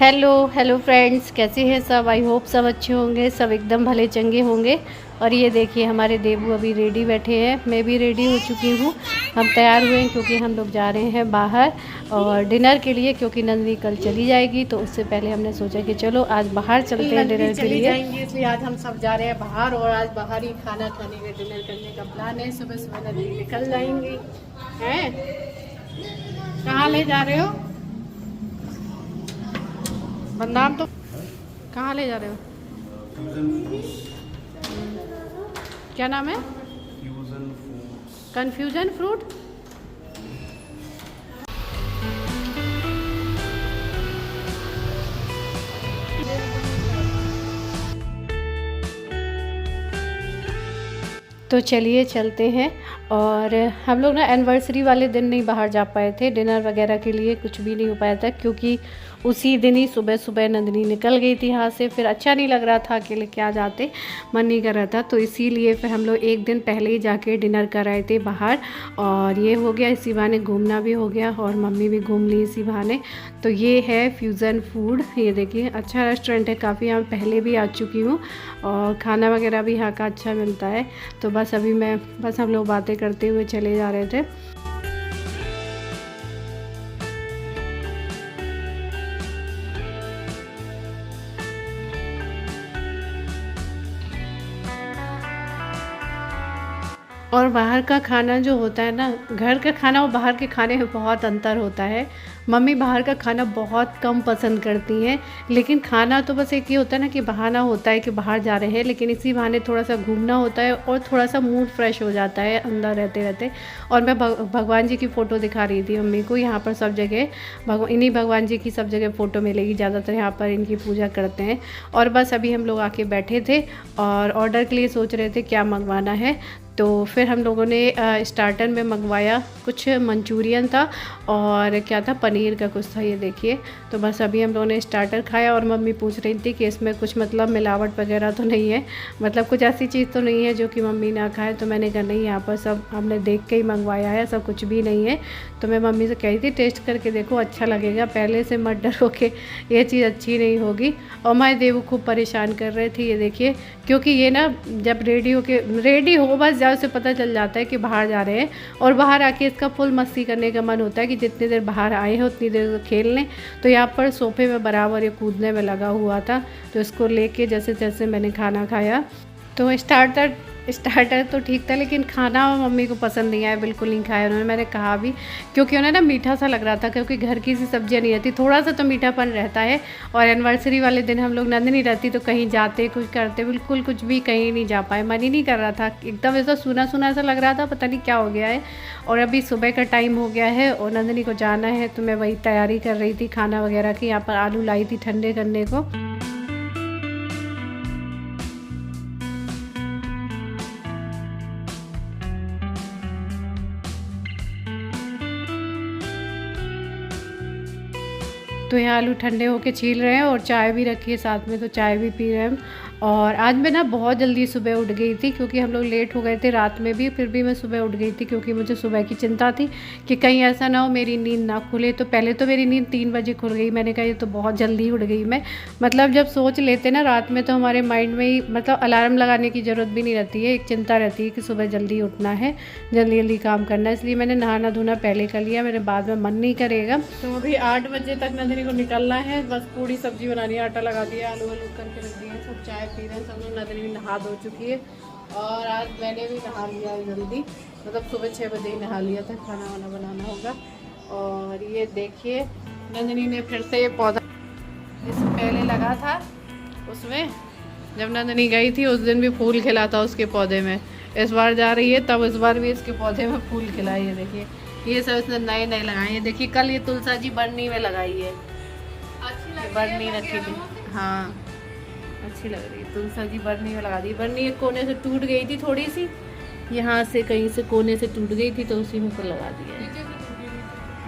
Hello hello friends, कैसे हैं सब। आई होप सब अच्छे होंगे, सब एकदम भले चंगे होंगे। और ये देखिए हमारे देवू अभी रेडी बैठे हैं, मैं भी रेडी हो चुकी हूँ। हम तैयार हुए हैं क्योंकि हम लोग जा रहे हैं बाहर और डिनर के लिए, क्योंकि नंदनी कल चली जाएगी। तो उससे पहले हमने सोचा कि चलो आज बाहर चलते हैं डिनर के लिए। जाएंगे इसलिए आज हम सब जा रहे हैं बाहर, और आज बाहर ही खाना खाने का डिनर करने का प्लान है। सुबह सुबह नंदनी निकल जाएंगी। हैं कहाँ ले जा रहे हो? बंदाम तो कहाँ ले जा रहे हो? क्या नाम है? Confusion fruit. तो चलिए चलते हैं। और हम लोग ना एनिवर्सरी वाले दिन नहीं बाहर जा पाए थे, डिनर वगैरह के लिए कुछ भी नहीं हो पाया था, क्योंकि उसी दिन ही सुबह सुबह नंदनी निकल गई थी यहाँ से। फिर अच्छा नहीं लग रहा था, अकेले क्या जाते, मन नहीं कर रहा था। तो इसीलिए फिर हम लोग एक दिन पहले ही जाके डिनर कर आए थे बाहर। और ये हो गया, इसी बहाने घूमना भी हो गया और मम्मी भी घूम ली इसी बहाने। तो ये है फ्यूज़न फूड। ये देखिए अच्छा रेस्टोरेंट है, काफ़ी यहाँ पहले भी आ चुकी हूँ और खाना वगैरह भी यहाँ का अच्छा मिलता है। तो बस अभी बस हम लोग बातें करते हुए चले जा रहे थे। और बाहर का खाना जो होता है ना, घर का खाना और बाहर के खाने में बहुत अंतर होता है। मम्मी बाहर का खाना बहुत कम पसंद करती हैं, लेकिन खाना तो बस एक ही होता है ना कि बहाना होता है कि बाहर जा रहे हैं, लेकिन इसी बहाने थोड़ा सा घूमना होता है और थोड़ा सा मूड फ्रेश हो जाता है अंदर रहते रहते। और मैं भगवान जी की फ़ोटो दिखा रही थी मम्मी को। यहाँ पर सब जगह इन्हीं भगवान जी की सब जगह फ़ोटो मिलेगी, ज़्यादातर यहाँ पर इनकी पूजा करते हैं। और बस अभी हम लोग आके बैठे थे और ऑर्डर के लिए सोच रहे थे क्या मंगवाना है। तो फिर हम लोगों ने स्टार्टर में मंगवाया, कुछ मंचूरियन था और क्या था, पनीर का कुछ था। ये देखिए, तो बस अभी हम लोगों ने स्टार्टर खाया और मम्मी पूछ रही थी कि इसमें कुछ मतलब मिलावट वगैरह तो नहीं है, मतलब कुछ ऐसी चीज़ तो नहीं है जो कि मम्मी ना खाए। तो मैंने कहा नहीं, यहाँ पर सब हमने देख के ही मंगवाया है, सब कुछ भी नहीं है। तो मैं मम्मी से कही थी टेस्ट करके देखो, अच्छा लगेगा, पहले से मत डरो कि ये चीज़ अच्छी नहीं होगी। और हमारे देवू खूब परेशान कर रहे थे। ये देखिए, क्योंकि ये ना जब रेडी हो बस जाओ, उसे पता चल जाता है कि बाहर जा रहे हैं। और बाहर आके इसका फुल मस्ती करने का मन होता है कि जितनी देर बाहर आए हैं उतनी देर खेल लें। तो यहाँ पर सोफे में बराबर ये कूदने में लगा हुआ था। तो इसको लेके जैसे जैसे मैंने खाना खाया। तो स्टार्टर तो ठीक था, लेकिन खाना मम्मी को पसंद नहीं आया, बिल्कुल नहीं खाया उन्होंने। मैंने कहा भी, क्योंकि उन्हें ना मीठा सा लग रहा था, क्योंकि घर की सी सब्जियां नहीं रहती, थोड़ा सा तो मीठापन रहता है। और एनिवर्सरी वाले दिन हम लोग नंदनी रहती तो कहीं जाते कुछ करते, बिल्कुल कुछ भी कहीं नहीं जा पाए, मन ही नहीं कर रहा था, एकदम ऐसा सूना सूना सा लग रहा था, पता नहीं क्या हो गया है। और अभी सुबह का टाइम हो गया है और नंदनी को जाना है, तो मैं वही तैयारी कर रही थी खाना वगैरह की। यहाँ पर आलू लाई थी ठंडे करने को। तो यहाँ आलू ठंडे होके छील रहे हैं और चाय भी रखी है साथ में, तो चाय भी पी रहे हैं हम। और आज मैं ना बहुत जल्दी सुबह उठ गई थी, क्योंकि हम लोग लेट हो गए थे रात में भी, फिर भी मैं सुबह उठ गई थी क्योंकि मुझे सुबह की चिंता थी कि कहीं ऐसा ना हो मेरी नींद ना खुले। तो पहले तो मेरी नींद 3 बजे खुल गई। मैंने कहा ये तो बहुत जल्दी उठ गई मैं। मतलब जब सोच लेते ना रात में, तो हमारे माइंड में ही मतलब अलार्म लगाने की ज़रूरत भी नहीं रहती है, एक चिंता रहती है कि सुबह जल्दी उठना है, जल्दी जल्दी काम करना है। इसलिए मैंने नहाना धोना पहले कर लिया, मेरे बाद में मन नहीं करेगा। तो अभी 8 बजे तक नंदनी को निकलना है। बस पूरी सब्जी बनानी है, आटा लगा दिया, आलू वालू करके रख दिया, सब चाय पी रहे हैं सब लोग। नंदनी भी नहा धो चुकी है और आज मैंने भी नहा लिया है जल्दी, मतलब सुबह 6 बजे ही नहा लिया था, खाना वाना बनाना होगा। और ये देखिए नंदनी ने फिर से ये पौधा इससे पहले लगा था, उसमें जब नंदनी गई थी उस दिन भी फूल खिला था उसके पौधे में। इस बार जा रही है तब इस बार भी इसके पौधे में फूल खिलाए। ये देखिए, ये सब इसने नए नए लगाए हैं। देखिए कल ये तुलसा जी बरनी में लगाई है, बरनी रखी थी। हाँ अच्छी लग रही है, तुलसा जी बरनी में लगा दी। बरनी एक कोने से टूट गई थी थोड़ी सी, यहाँ से कहीं से कोने से टूट गई थी, तो उसी में फिर लगा दिया।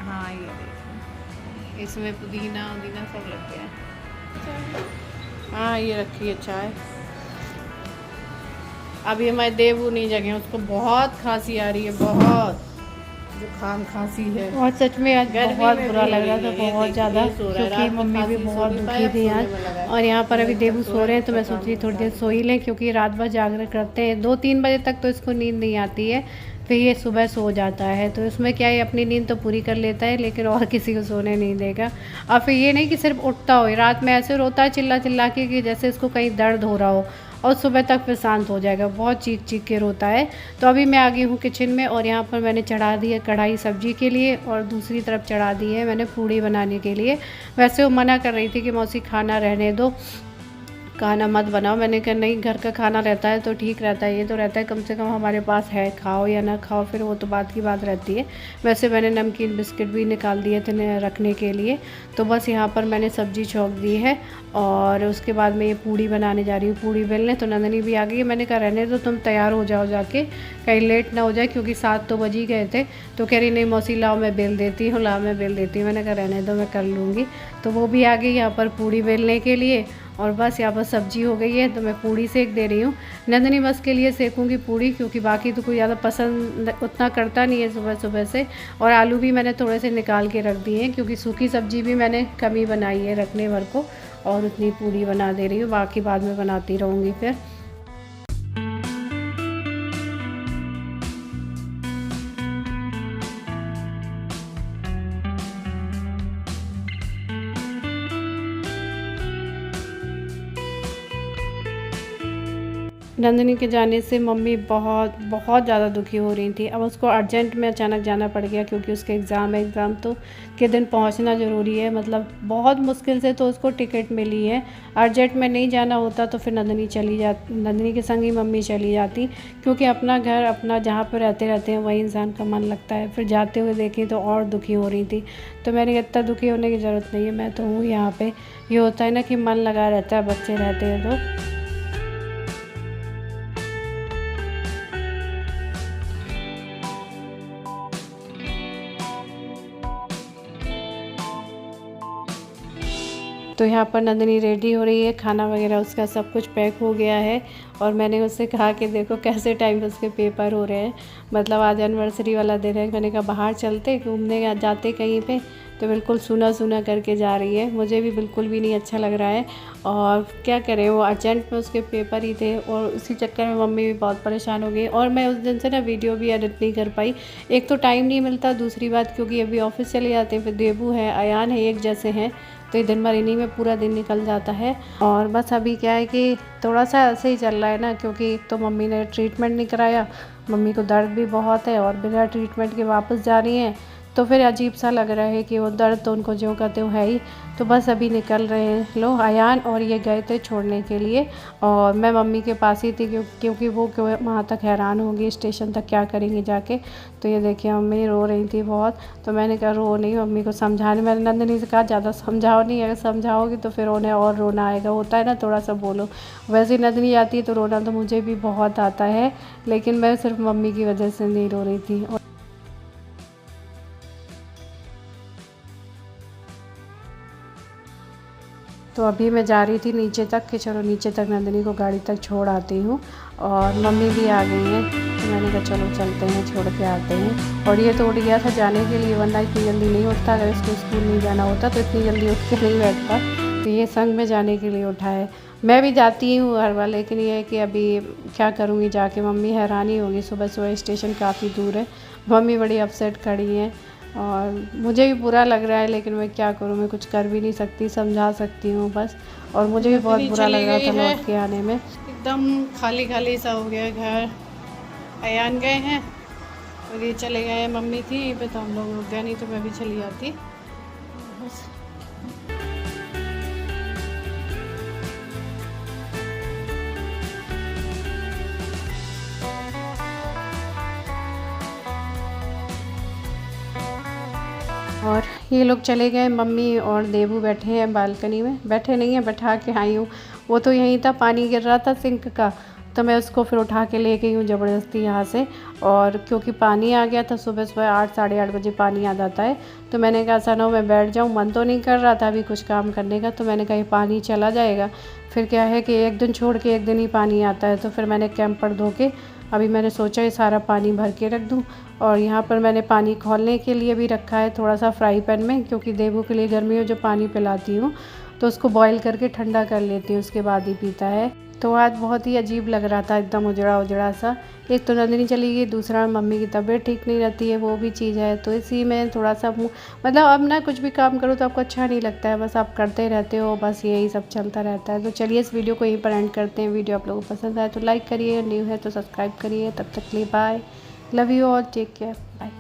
हाँ ये देखिए, इसमें पुदीना उदीना सब लग गया है। हाँ ये रखी है चाय। अब ये मैं देवू नहीं जगह, उसको बहुत खांसी आ रही है, बहुत जुकाम खांसी है। और सच में आज गर्मी बहुत में बुरा भी लग रहा यही था, है, ये बहुत देखिए, ज़्यादा, ये सो रहा है, क्योंकि रात में मम्मी भी खांसी सो बहुत नहीं दुखी पाया, थी सोने आज। में लगा है। और यहाँ पर अभी जब देबू तक सो रहे हैं तो मैं तब सोच काम रही थोड़ी देर स्टार्ट सो ही लें, क्योंकि रात भर जागरण करते हैं, 2-3 बजे तक तो इसको नींद नहीं आती है, फिर ये सुबह सो जाता है। तो इसमें क्या है, अपनी नींद तो पूरी कर लेता है लेकिन और किसी को सोने नहीं देगा। और फिर ये नहीं कि सिर्फ उठता हो, रात में ऐसे रोता है चिल्ला चिल्ला के कि जैसे इसको कहीं दर्द हो रहा हो, और सुबह तक फिर शांत हो जाएगा, बहुत चीख चीख के रोता है। तो अभी मैं आ गई हूँ किचन में, और यहाँ पर मैंने चढ़ा दी है कढ़ाई सब्जी के लिए, और दूसरी तरफ चढ़ा दी है मैंने पूड़ी बनाने के लिए। वैसे वो मना कर रही थी कि मौसी खाना रहने दो, खाना मत बनाओ। मैंने कहा नहीं, घर का खाना रहता है तो ठीक रहता है, ये तो रहता है कम से कम हमारे पास है, खाओ या ना खाओ फिर वो तो बात की बात रहती है। वैसे मैंने नमकीन बिस्किट भी निकाल दिए थे रखने के लिए। तो बस यहाँ पर मैंने सब्जी छौंक दी है, और उसके बाद मैं ये पूड़ी बनाने जा रही हूँ, पूड़ी बेलने। तो नंदनी भी आ गई है, मैंने कहा रहने दो, तुम तैयार हो जाओ जाके, कहीं लेट ना हो जाए, क्योंकि 7 तो बज ही गए थे। तो कह रही नहीं मौसी लाओ मैं बेल देती हूँ, लाओ मैं बेल देती हूँ। मैंने कहा रहने दो, मैं कर लूँगी। तो वो भी आ गई यहाँ पर पूड़ी बेलने के लिए, और बस यहाँ पर सब्जी हो गई है तो मैं पूड़ी सेक दे रही हूँ। नंदनी बस के लिए सेकूँगी पूड़ी, क्योंकि बाकी तो कोई ज़्यादा पसंद उतना करता नहीं है सुबह सुबह से। और आलू भी मैंने थोड़े से निकाल के रख दिए हैं, क्योंकि सूखी सब्जी भी मैंने कम ही बनाई है रखने भर को, और उतनी पूड़ी बना दे रही हूँ, बाकी बाद में बनाती रहूँगी फिर। नंदिनी के जाने से मम्मी बहुत बहुत ज़्यादा दुखी हो रही थी। अब उसको अर्जेंट में अचानक जाना पड़ गया, क्योंकि उसके एग्ज़ाम है, एग्ज़ाम तो के दिन पहुंचना ज़रूरी है। मतलब बहुत मुश्किल से तो उसको टिकट मिली है। अर्जेंट में नहीं जाना होता तो फिर नंदिनी के संग ही मम्मी चली जाती, क्योंकि अपना घर अपना जहाँ पर रहते हैं वही इंसान का मन लगता है। फिर जाते हुए देखी तो और दुखी हो रही थी। तो मैंने इतना दुखी होने की ज़रूरत नहीं है, मैं तो हूँ यहाँ पर। ये होता है ना कि मन लगा रहता है, बच्चे रहते हैं तो। तो यहाँ पर नंदिनी रेडी हो रही है, खाना वगैरह उसका सब कुछ पैक हो गया है। और मैंने उससे कहा कि देखो कैसे टाइम पे उसके पेपर हो रहे हैं, मतलब आज एनिवर्सरी वाला दिन है। मैंने कहा बाहर चलते घूमने जाते कहीं पे, तो बिल्कुल सूना सूना करके जा रही है। मुझे भी बिल्कुल भी नहीं अच्छा लग रहा है, और क्या करें, वो अर्जेंट में उसके पेपर ही थे, और उसी चक्कर में मम्मी भी बहुत परेशान हो गई। और मैं उस दिन से ना वीडियो भी एडिट नहीं कर पाई, एक तो टाइम नहीं मिलता, दूसरी बात क्योंकि अभी ऑफिस चले जाते हैं, फिर देबू है, अयान है, एक जैसे हैं, तो ये दिन भर इन्हीं में पूरा दिन निकल जाता है। और बस अभी क्या है कि थोड़ा सा ऐसे ही चल रहा है ना, क्योंकि तो मम्मी ने ट्रीटमेंट नहीं कराया, मम्मी को दर्द भी बहुत है, और बिना ट्रीटमेंट के वापस जा रही हैं, तो फिर अजीब सा लग रहा है कि वो दर्द तो उनको जो कहते हो है ही। तो बस अभी निकल रहे हैं लो, अयान और ये गए थे छोड़ने के लिए, और मैं मम्मी के पास ही थी, क्योंकि वो वहाँ तक हैरान होंगी स्टेशन तक क्या करेंगी जाके। तो ये देखिए मम्मी रो रही थी बहुत, तो मैंने कहा रो नहीं, मम्मी को समझाने, मैंने नंदिनी से कहा ज़्यादा समझाओ नहीं, अगर समझाओगी तो फिर उन्हें और रोना आएगा, होता है ना थोड़ा सा बोलो। वैसे ही नंदिनी आती है तो रोना तो मुझे भी बहुत आता है, लेकिन मैं सिर्फ मम्मी की वजह से नहीं रो रही थी। तो अभी मैं जा रही थी नीचे तक कि चलो नीचे तक नंदिनी को गाड़ी तक छोड़ आती हूँ, और मम्मी भी आ गई हैं, तो मैंने कहा चलो चलते हैं, छोड़ के आते हैं। और ये तो उठ गया था जाने के लिए, वरना इतनी जल्दी नहीं उठता, अगर इसको स्कूल नहीं जाना होता तो इतनी जल्दी उठ के नहीं बैठता। तो ये संग में जाने के लिए उठा है। मैं भी जाती हूँ हर बार, लेकिन ये है कि अभी क्या करूँगी जाके, मम्मी हैरानी होगी, सुबह सुबह स्टेशन काफ़ी दूर है, मम्मी बड़ी अपसेट खड़ी हैं, और मुझे भी बुरा लग रहा है, लेकिन मैं क्या करूँ, मैं कुछ कर भी नहीं सकती, समझा सकती हूँ बस। और मुझे भी बहुत बुरा लग रहा था लौट के आने में, एकदम खाली खाली सा हो गया घर। अयान गए हैं और ये चले गए, मम्मी थी यहीं पे तो हम लोग रुक गए, नहीं तो मैं भी चली जाती बस। और ये लोग चले गए, मम्मी और देबू बैठे हैं बालकनी में, बैठे नहीं हैं, बैठा के आई हूँ। वो तो यहीं था, पानी गिर रहा था सिंक का, तो मैं उसको फिर उठा के ले गई हूँ ज़बरदस्ती यहाँ से। और क्योंकि पानी आ गया था, सुबह सुबह 8 साढ़े 8 बजे पानी आ जाता है, तो मैंने कहा ऐसा ना हो मैं बैठ जाऊँ, मन तो नहीं कर रहा था अभी कुछ काम करने का, तो मैंने कहा ये पानी चला जाएगा, फिर क्या है कि एक दिन छोड़ के एक दिन ही पानी आता है, तो फिर मैंने कैंपर धो के अभी मैंने सोचा ये सारा पानी भर के रख दूँ। और यहाँ पर मैंने पानी खौलने के लिए भी रखा है थोड़ा सा फ्राई पैन में, क्योंकि देवू के लिए गर्मी में जो पानी पिलाती हूँ तो उसको बॉईल करके ठंडा कर लेती हूँ, उसके बाद ही पीता है। तो आज बहुत ही अजीब लग रहा था, एकदम उजड़ा उजड़ा सा। एक तो नंदिनी चली गई, दूसरा मम्मी की तबीयत ठीक नहीं रहती है, वो भी चीज़ है। तो इसी में थोड़ा सा मतलब अब ना कुछ भी काम करो तो आपको अच्छा नहीं लगता है, बस आप करते रहते हो, बस यही सब चलता रहता है। तो चलिए इस वीडियो को यहीं पर एंड करते हैं। वीडियो आप लोगों को पसंद आए तो लाइक करिए, न्यू है तो सब्सक्राइब करिए। तब तक के लिए bye, love you all, take care, bye.